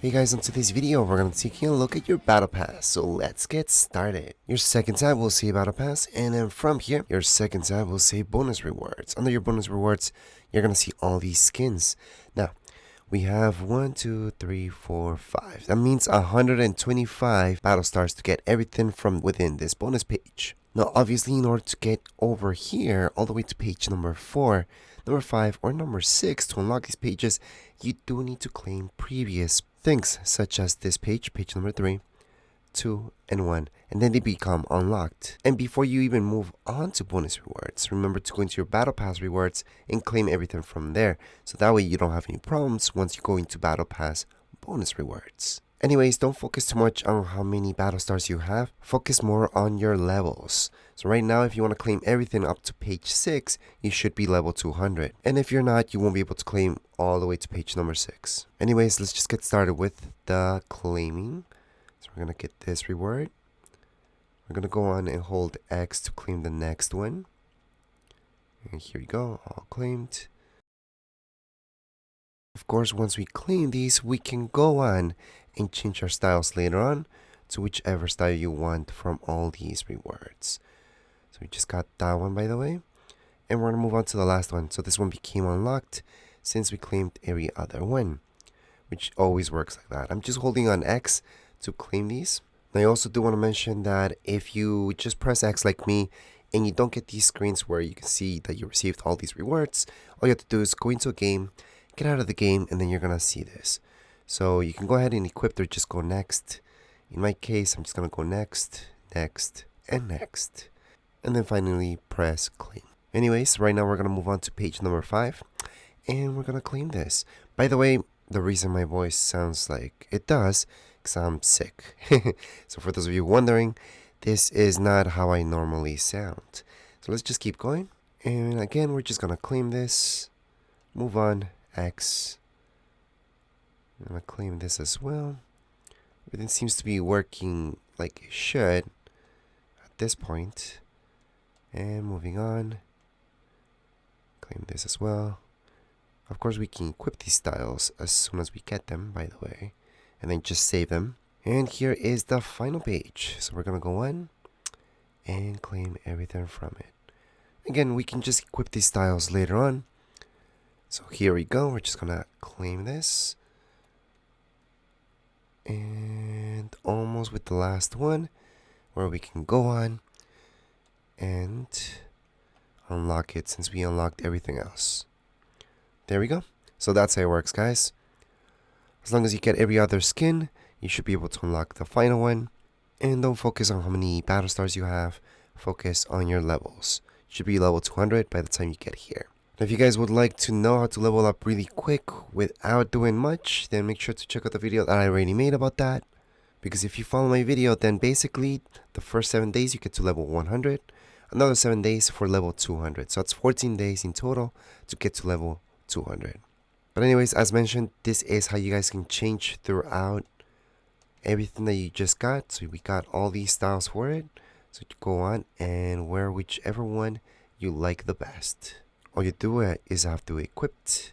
Hey guys, in today's video we're going to be taking a look at your battle pass, so let's get started. Your second tab will say battle pass, and then from here your second tab will say bonus rewards. Under your bonus rewards you're going to see all these skins. Now we have 1, 2, 3, 4, 5. That means 125 battle stars to get everything from within this bonus page. Now obviously in order to get over here all the way to page number 4, number 5 or number 6 to unlock these pages, you do need to claim previous things such as this page number 3, 2, and 1, and then they become unlocked. And before you even move on to bonus rewards, remember to go into your battle pass rewards and claim everything from there, so that way you don't have any problems once you go into battle pass bonus rewards. Anyways, don't focus too much on how many battle stars you have, focus more on your levels. So right now if you want to claim everything up to page 6, you should be level 200. And if you're not, you won't be able to claim all the way to page number 6. Anyways, let's just get started with the claiming. So we're going to get this reward. We're going to go on and hold X to claim the next one. And here we go, all claimed. Of course, once we claim these, we can go on and change our styles later on to whichever style you want from all these rewards. So we just got that one, by the way, and we're going to move on to the last one. So this one became unlocked since we claimed every other one, which always works like that. I'm just holding on X to claim these. And I also do want to mention that if you just press X like me and you don't get these screens where you can see that you received all these rewards, all you have to do is go into a game, get out of the game, and then you're going to see this. So you can go ahead and equip or just go next. In my case, I'm just going to go next, next, and next. And then finally press claim. Anyways, right now we're going to move on to page number 5. And we're going to claim this. By the way, the reason my voice sounds like it does, because I'm sick. So for those of you wondering, this is not how I normally sound. So let's just keep going. And again, we're just going to claim this. Move on, X. I'm going to claim this as well. Everything seems to be working like it should at this point. And moving on. Claim this as well. Of course, we can equip these styles as soon as we get them, by the way. And then just save them. And here is the final page. So we're going to go on and claim everything from it. Again, we can just equip these styles later on. So here we go. We're just going to claim this. And almost with the last one, where we can go on and unlock it since we unlocked everything else. There we go. So that's how it works, guys. As long as you get every other skin, you should be able to unlock the final one. And don't focus on how many battle stars you have, focus on your levels. You should be level 200 by the time you get here. If you guys would like to know how to level up really quick without doing much, then make sure to check out the video that I already made about that. Because if you follow my video, then basically the first 7 days you get to level 100, another 7 days for level 200. So that's 14 days in total to get to level 200. But anyways, as mentioned, this is how you guys can change throughout everything that you just got. So we got all these styles for it. So you go on and wear whichever one you like the best. All you do is have to equip it.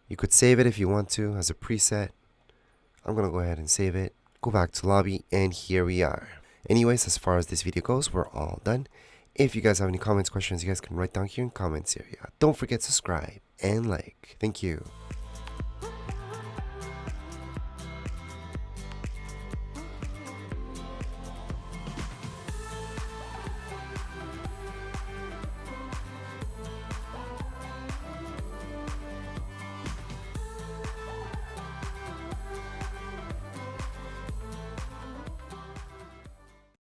You could save it if you want to as a preset. I'm going to go ahead and save it. Go back to lobby and here we are. Anyways, as far as this video goes, we're all done. If you guys have any comments, questions, you guys can write down here in comments area. Don't forget to subscribe and like. Thank you.